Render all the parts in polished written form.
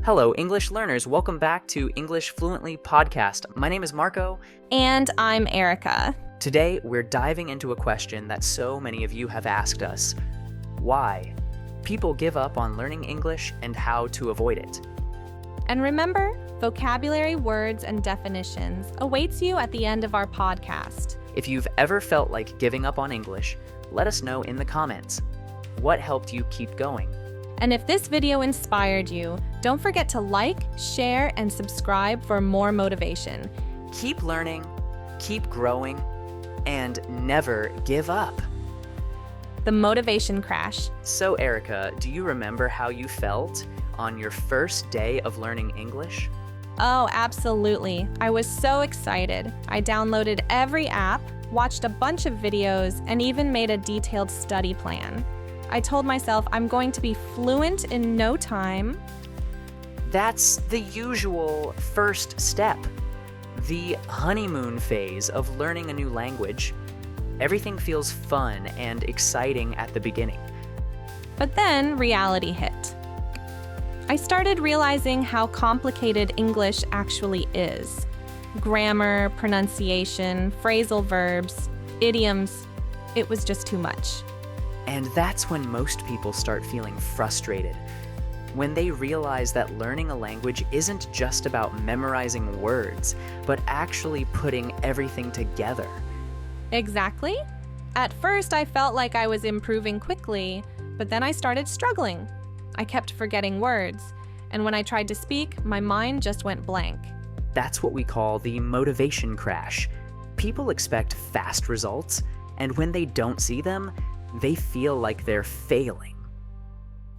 Hello, English learners. Welcome back to English Fluently Podcast. My name is Marco. And I'm Erica. Today, we're diving into a question that so many of you have asked us. Why? People give up on learning English and how to avoid it. And remember, vocabulary, words, and definitions awaits you at the end of our podcast. If you've ever felt like giving up on English, let us know in the comments. What helped you keep going? And if this video inspired you, don't forget to like, share, and subscribe for more motivation. Keep learning, keep growing, and never give up. The motivation crash. So, Erica, do you remember how you felt on your first day of learning English? Oh, absolutely. I was so excited. I downloaded every app, watched a bunch of videos, and even made a detailed study plan. I told myself I'm going to be fluent in no time. That's the usual first step. The honeymoon phase of learning a new language. Everything feels fun and exciting at the beginning. But then reality hit. I started realizing how complicated English actually is. Grammar, pronunciation, phrasal verbs, idioms. It was just too much. And that's when most people start feeling frustrated. When they realize that learning a language isn't just about memorizing words, but actually putting everything together. Exactly. At first, I felt like I was improving quickly, but then I started struggling. I kept forgetting words, and when I tried to speak, my mind just went blank. That's what we call the motivation crash. People expect fast results, and when they don't see them, they feel like they're failing.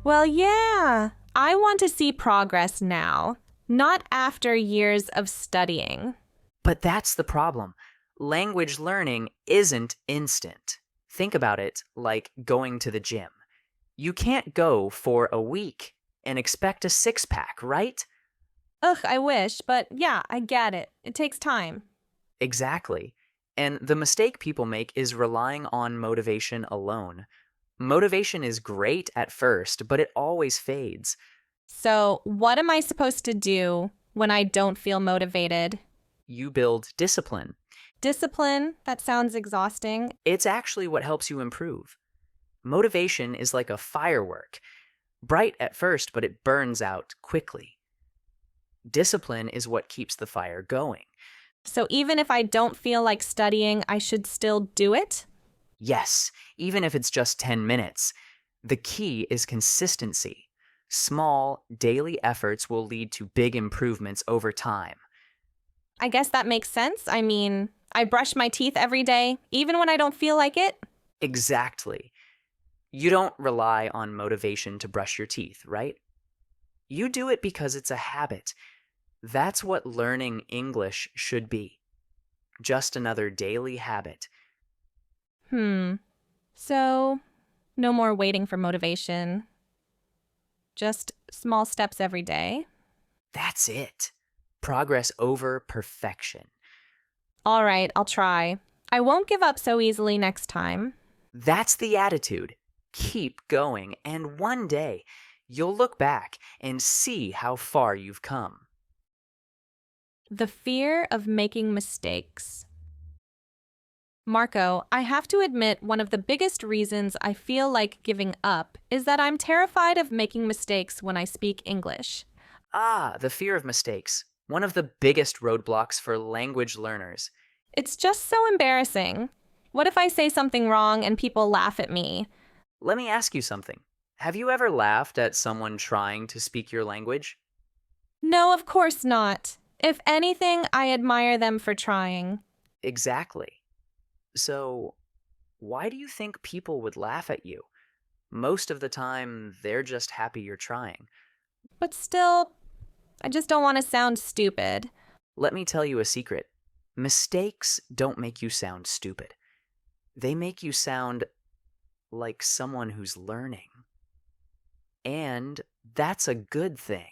Well, yeah, I want to see progress now, not after years of studying. But that's the problem. Language learning isn't instant. Think about it like going to the gym. You can't go for a week and expect a six-pack, right? Ugh, I wish, but yeah, I get it. It takes time. Exactly. And the mistake people make is relying on motivation alone. Motivation is great at first, but it always fades. So, what am I supposed to do when I don't feel motivated? You build discipline. Discipline? That sounds exhausting. It's actually what helps you improve. Motivation is like a firework. Bright at first, but it burns out quickly. Discipline is what keeps the fire going. So even if I don't feel like studying, I should still do it? Yes, even if it's just 10 minutes. The key is consistency. Small, daily efforts will lead to big improvements over time. I guess that makes sense. I mean, I brush my teeth every day, even when I don't feel like it. Exactly. You don't rely on motivation to brush your teeth, right? You do it because it's a habit. That's what learning English should be. Just another daily habit. So, no more waiting for motivation. Just small steps every day. That's it. Progress over perfection. All right, I'll try. I won't give up so easily next time. That's the attitude. Keep going, and one day, you'll look back and see how far you've come. The fear of making mistakes. Marco, I have to admit one of the biggest reasons I feel like giving up is that I'm terrified of making mistakes when I speak English. The fear of mistakes. One of the biggest roadblocks for language learners. It's just so embarrassing. What if I say something wrong and people laugh at me? Let me ask you something. Have you ever laughed at someone trying to speak your language? No, of course not. If anything, I admire them for trying. Exactly. So, why do you think people would laugh at you? Most of the time, they're just happy you're trying. But still, I just don't want to sound stupid. Let me tell you a secret. Mistakes don't make you sound stupid. They make you sound like someone who's learning. And that's a good thing.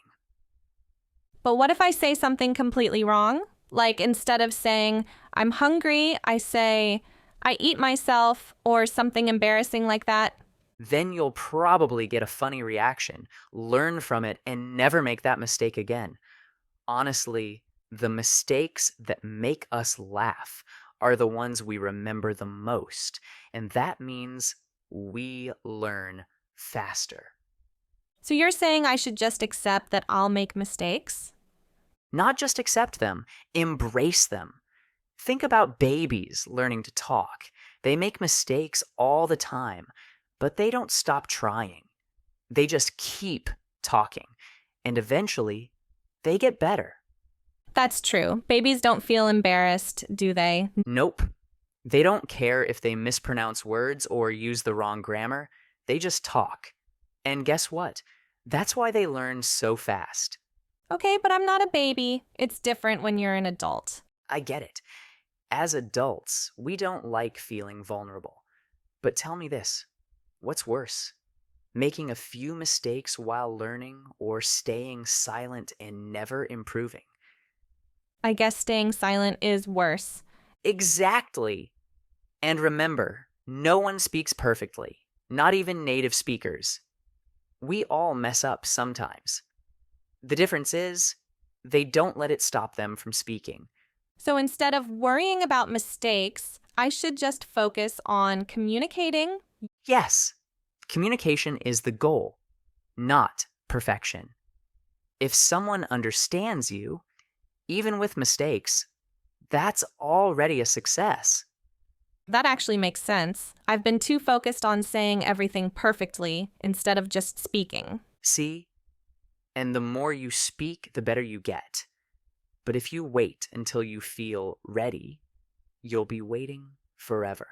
But what if I say something completely wrong? Like instead of saying, I'm hungry, I say, I eat myself, or something embarrassing like that. Then you'll probably get a funny reaction, learn from it, and never make that mistake again. Honestly, the mistakes that make us laugh are the ones we remember the most, and that means we learn faster. So you're saying I should just accept that I'll make mistakes? Not just accept them, embrace them. Think about babies learning to talk. They make mistakes all the time, but they don't stop trying. They just keep talking, and eventually, they get better. That's true. Babies don't feel embarrassed, do they? Nope. They don't care if they mispronounce words or use the wrong grammar. They just talk. And guess what? That's why they learn so fast. Okay, but I'm not a baby. It's different when you're an adult. I get it. As adults, we don't like feeling vulnerable. But tell me this, what's worse? Making a few mistakes while learning or staying silent and never improving? I guess staying silent is worse. Exactly. And remember, no one speaks perfectly, not even native speakers. We all mess up sometimes. The difference is, they don't let it stop them from speaking. So instead of worrying about mistakes, I should just focus on communicating? Yes, communication is the goal, not perfection. If someone understands you, even with mistakes, that's already a success. That actually makes sense. I've been too focused on saying everything perfectly instead of just speaking. See? And the more you speak, the better you get. But if you wait until you feel ready, you'll be waiting forever.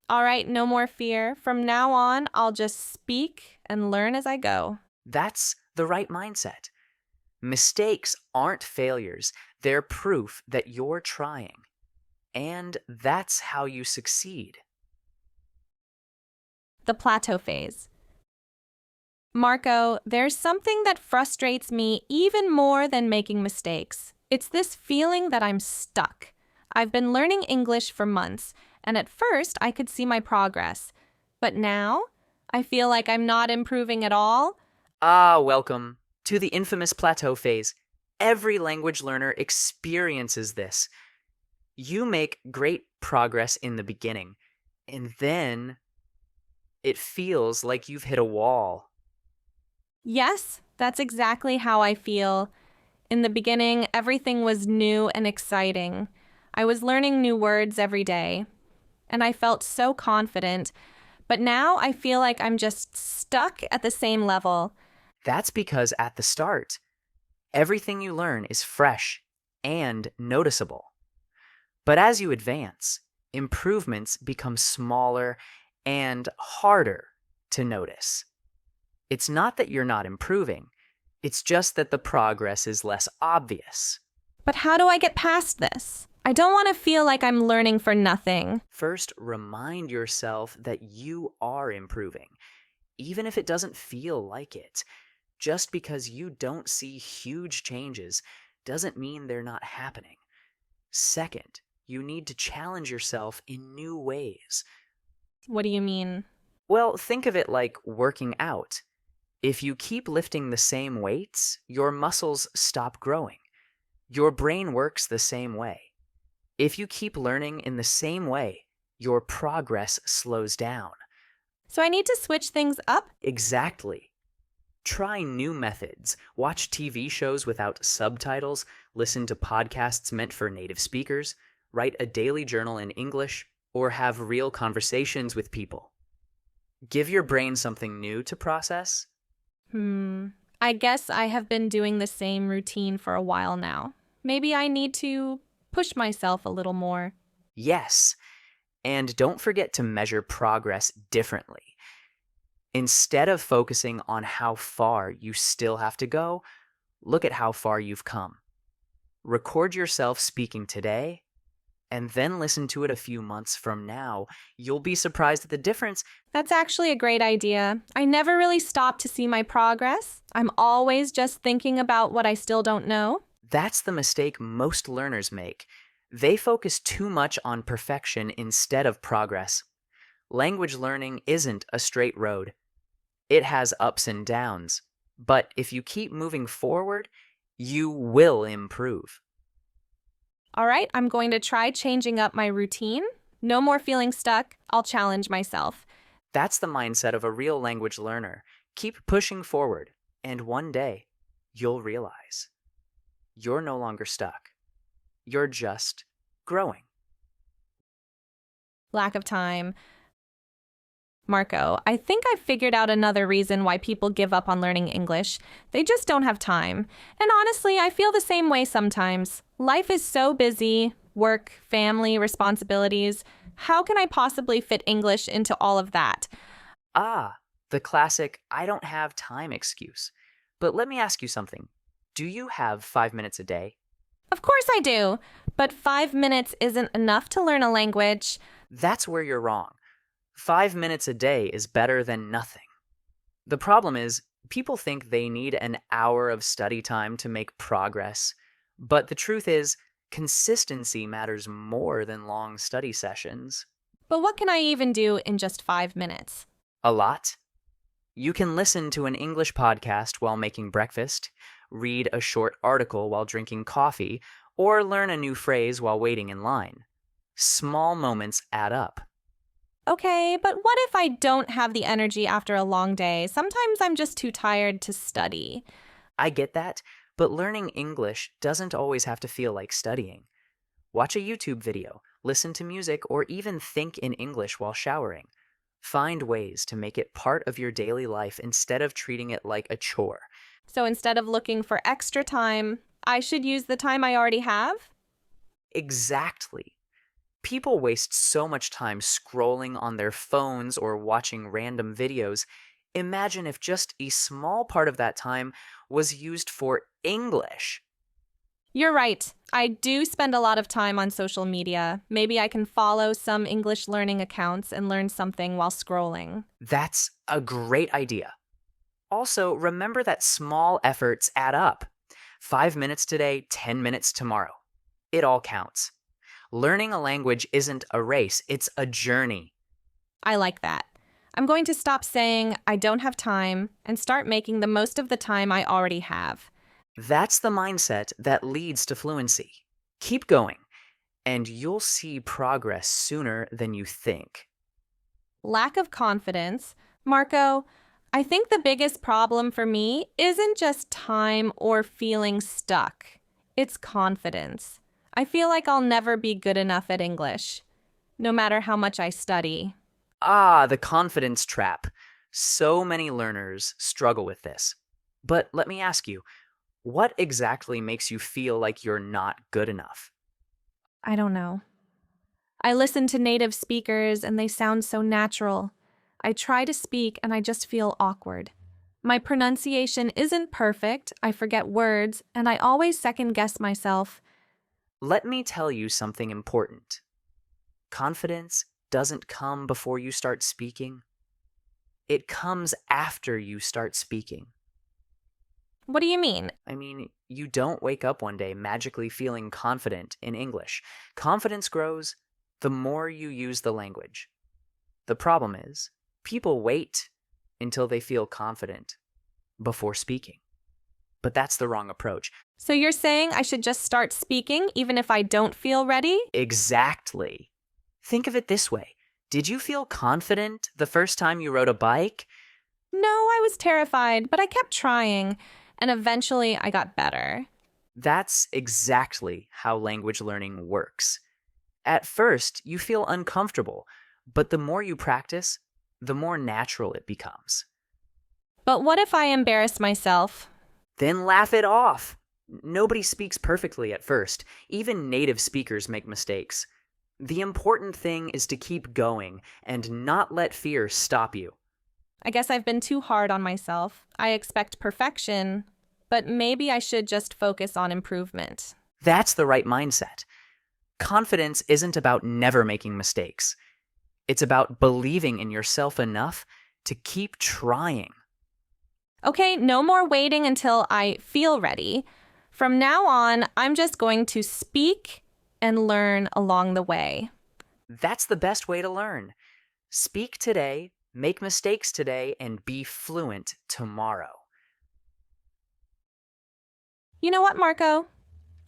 All right, no more fear. From now on, I'll just speak and learn as I go. That's the right mindset. Mistakes aren't failures. They're proof that you're trying. And that's how you succeed. The plateau phase. Marco, there's something that frustrates me even more than making mistakes. It's this feeling that I'm stuck. I've been learning English for months, and at first I could see my progress. But now, I feel like I'm not improving at all. Welcome to the infamous plateau phase. Every language learner experiences this. You make great progress in the beginning, and then it feels like you've hit a wall. Yes, that's exactly how I feel. In the beginning, everything was new and exciting. I was learning new words every day, and I felt so confident. But now I feel like I'm just stuck at the same level. That's because at the start, everything you learn is fresh and noticeable. But as you advance, improvements become smaller and harder to notice. It's not that you're not improving, it's just that the progress is less obvious. But how do I get past this? I don't want to feel like I'm learning for nothing. First, remind yourself that you are improving, even if it doesn't feel like it. Just because you don't see huge changes doesn't mean they're not happening. Second, you need to challenge yourself in new ways. What do you mean? Well, think of it like working out. If you keep lifting the same weights, your muscles stop growing. Your brain works the same way. If you keep learning in the same way, your progress slows down. So I need to switch things up? Exactly. Try new methods. Watch TV shows without subtitles, listen to podcasts meant for native speakers, write a daily journal in English, or have real conversations with people. Give your brain something new to process. I guess I have been doing the same routine for a while now. Maybe I need to push myself a little more. Yes, and don't forget to measure progress differently. Instead of focusing on how far you still have to go, look at how far you've come. Record yourself speaking today, and then listen to it a few months from now. You'll be surprised at the difference. That's actually a great idea. I never really stop to see my progress. I'm always just thinking about what I still don't know. That's the mistake most learners make. They focus too much on perfection instead of progress. Language learning isn't a straight road. It has ups and downs, but if you keep moving forward, you will improve. All right, I'm going to try changing up my routine. No more feeling stuck. I'll challenge myself. That's the mindset of a real language learner. Keep pushing forward, and one day, you'll realize you're no longer stuck. You're just growing. Lack of time. Marco, I think I figured out another reason why people give up on learning English. They just don't have time. And honestly, I feel the same way sometimes. Life is so busy. Work, family, responsibilities. How can I possibly fit English into all of that? The classic "I don't have time" excuse. But let me ask you something. Do you have 5 minutes a day? Of course I do. But 5 minutes isn't enough to learn a language. That's where you're wrong. 5 minutes a day is better than nothing. The problem is, people think they need an hour of study time to make progress. But the truth is, consistency matters more than long study sessions. But what can I even do in just 5 minutes? A lot. You can listen to an English podcast while making breakfast, read a short article while drinking coffee, or learn a new phrase while waiting in line. Small moments add up. Okay, but what if I don't have the energy after a long day? Sometimes I'm just too tired to study. I get that, but learning English doesn't always have to feel like studying. Watch a YouTube video, listen to music, or even think in English while showering. Find ways to make it part of your daily life instead of treating it like a chore. So instead of looking for extra time, I should use the time I already have? Exactly. People waste so much time scrolling on their phones or watching random videos. Imagine if just a small part of that time was used for English. You're right. I do spend a lot of time on social media. Maybe I can follow some English learning accounts and learn something while scrolling. That's a great idea. Also, remember that small efforts add up. 5 minutes today, 10 minutes tomorrow. It all counts. Learning a language isn't a race, it's a journey. I like that. I'm going to stop saying I don't have time and start making the most of the time I already have. That's the mindset that leads to fluency. Keep going, and you'll see progress sooner than you think. Lack of confidence. Marco, I think the biggest problem for me isn't just time or feeling stuck. It's confidence. I feel like I'll never be good enough at English, no matter how much I study. The confidence trap. So many learners struggle with this. But let me ask you, what exactly makes you feel like you're not good enough? I don't know. I listen to native speakers and they sound so natural. I try to speak and I just feel awkward. My pronunciation isn't perfect, I forget words, and I always second-guess myself. Let me tell you something important. Confidence doesn't come before you start speaking. It comes after you start speaking. What do you mean? I mean, you don't wake up one day magically feeling confident in English. Confidence grows the more you use the language. The problem is, people wait until they feel confident before speaking. But that's the wrong approach. So you're saying I should just start speaking even if I don't feel ready? Exactly. Think of it this way. Did you feel confident the first time you rode a bike? No, I was terrified, but I kept trying, and eventually I got better. That's exactly how language learning works. At first, you feel uncomfortable, but the more you practice, the more natural it becomes. But what if I embarrass myself? Then laugh it off. Nobody speaks perfectly at first. Even native speakers make mistakes. The important thing is to keep going and not let fear stop you. I guess I've been too hard on myself. I expect perfection, but maybe I should just focus on improvement. That's the right mindset. Confidence isn't about never making mistakes. It's about believing in yourself enough to keep trying. Okay, no more waiting until I feel ready. From now on, I'm just going to speak and learn along the way. That's the best way to learn. Speak today, make mistakes today, and be fluent tomorrow. You know what, Marco?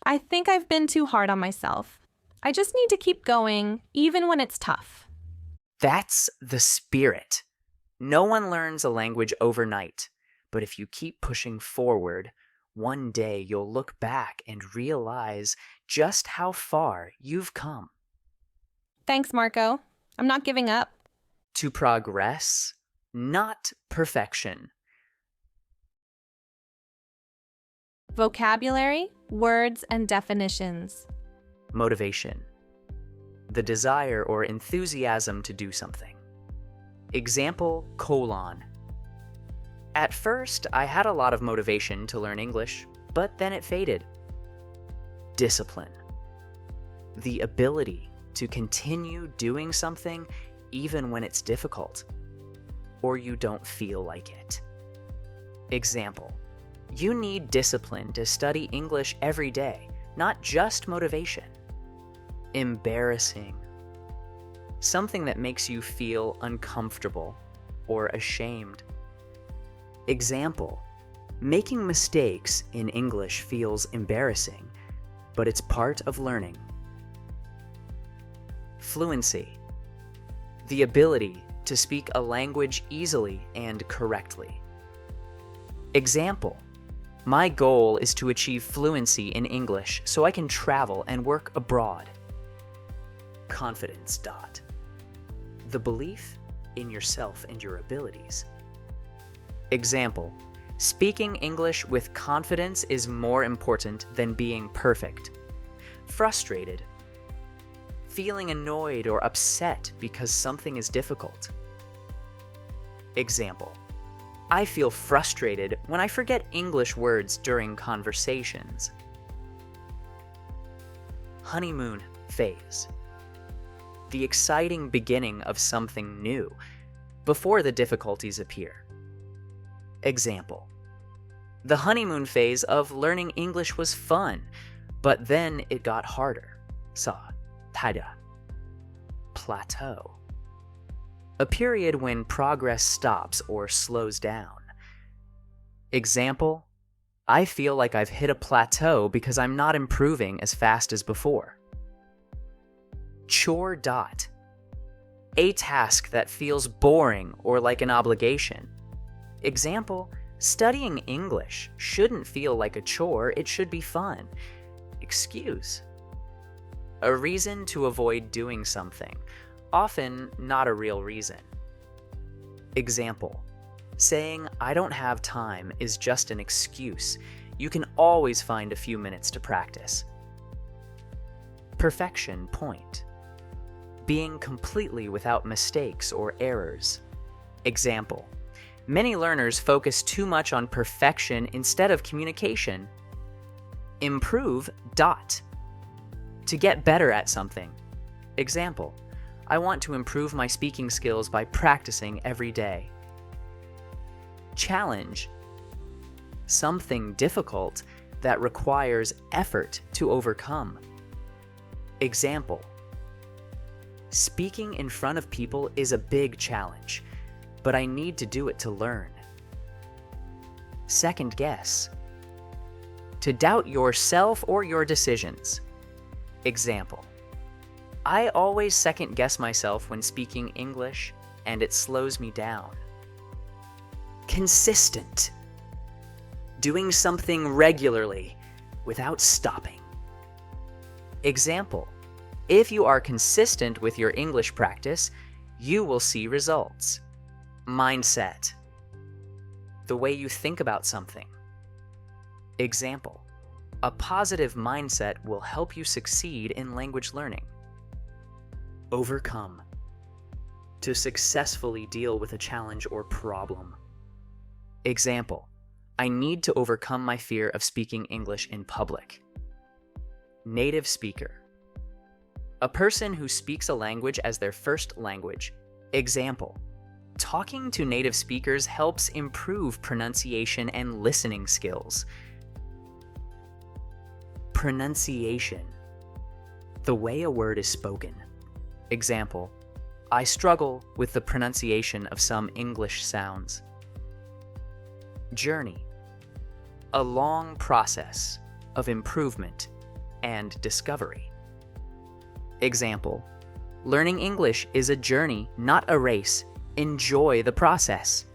I think I've been too hard on myself. I just need to keep going, even when it's tough. That's the spirit. No one learns a language overnight, but if you keep pushing forward, one day you'll look back and realize just how far you've come. Thanks, Marco. I'm not giving up. To progress, not perfection. Vocabulary, words, and definitions. Motivation. The desire or enthusiasm to do something. Example, : At first, I had a lot of motivation to learn English, but then it faded. Discipline. The ability to continue doing something even when it's difficult, or you don't feel like it. Example, you need discipline to study English every day, not just motivation. Embarrassing. Something that makes you feel uncomfortable or ashamed. Example, making mistakes in English feels embarrassing, but it's part of learning. Fluency. The ability to speak a language easily and correctly. Example, my goal is to achieve fluency in English so I can travel and work abroad. Confidence. The belief in yourself and your abilities. Example, speaking English with confidence is more important than being perfect. Frustrated. Feeling annoyed or upset because something is difficult. Example, I feel frustrated when I forget English words during conversations. Honeymoon phase. The exciting beginning of something new before the difficulties appear. Example, the honeymoon phase of learning English was fun, but then it got harder. Plateau. A period when progress stops or slows down. Example, I feel like I've hit a plateau because I'm not improving as fast as before. Chore. A task that feels boring or like an obligation. Example, studying English shouldn't feel like a chore, it should be fun. Excuse. A reason to avoid doing something, often not a real reason. Example, saying I don't have time is just an excuse. You can always find a few minutes to practice. Perfection point. Being completely without mistakes or errors. Example, many learners focus too much on perfection instead of communication. Improve. To get better at something. Example, I want to improve my speaking skills by practicing every day. Challenge. Something difficult that requires effort to overcome. Example, speaking in front of people is a big challenge, but I need to do it to learn. Second guess. To doubt yourself or your decisions. Example, I always second guess myself when speaking English, and it slows me down. Consistent. Doing something regularly without stopping. Example, if you are consistent with your English practice, you will see results. Mindset. The way you think about something. Example, a positive mindset will help you succeed in language learning. Overcome. To successfully deal with a challenge or problem. Example, I need to overcome my fear of speaking English in public. Native speaker. A person who speaks a language as their first language. Example, talking to native speakers helps improve pronunciation and listening skills. Pronunciation. The way a word is spoken. Example, I struggle with the pronunciation of some English sounds. Journey. A long process of improvement and discovery. Example. Learning English is a journey, not a race. Enjoy the process.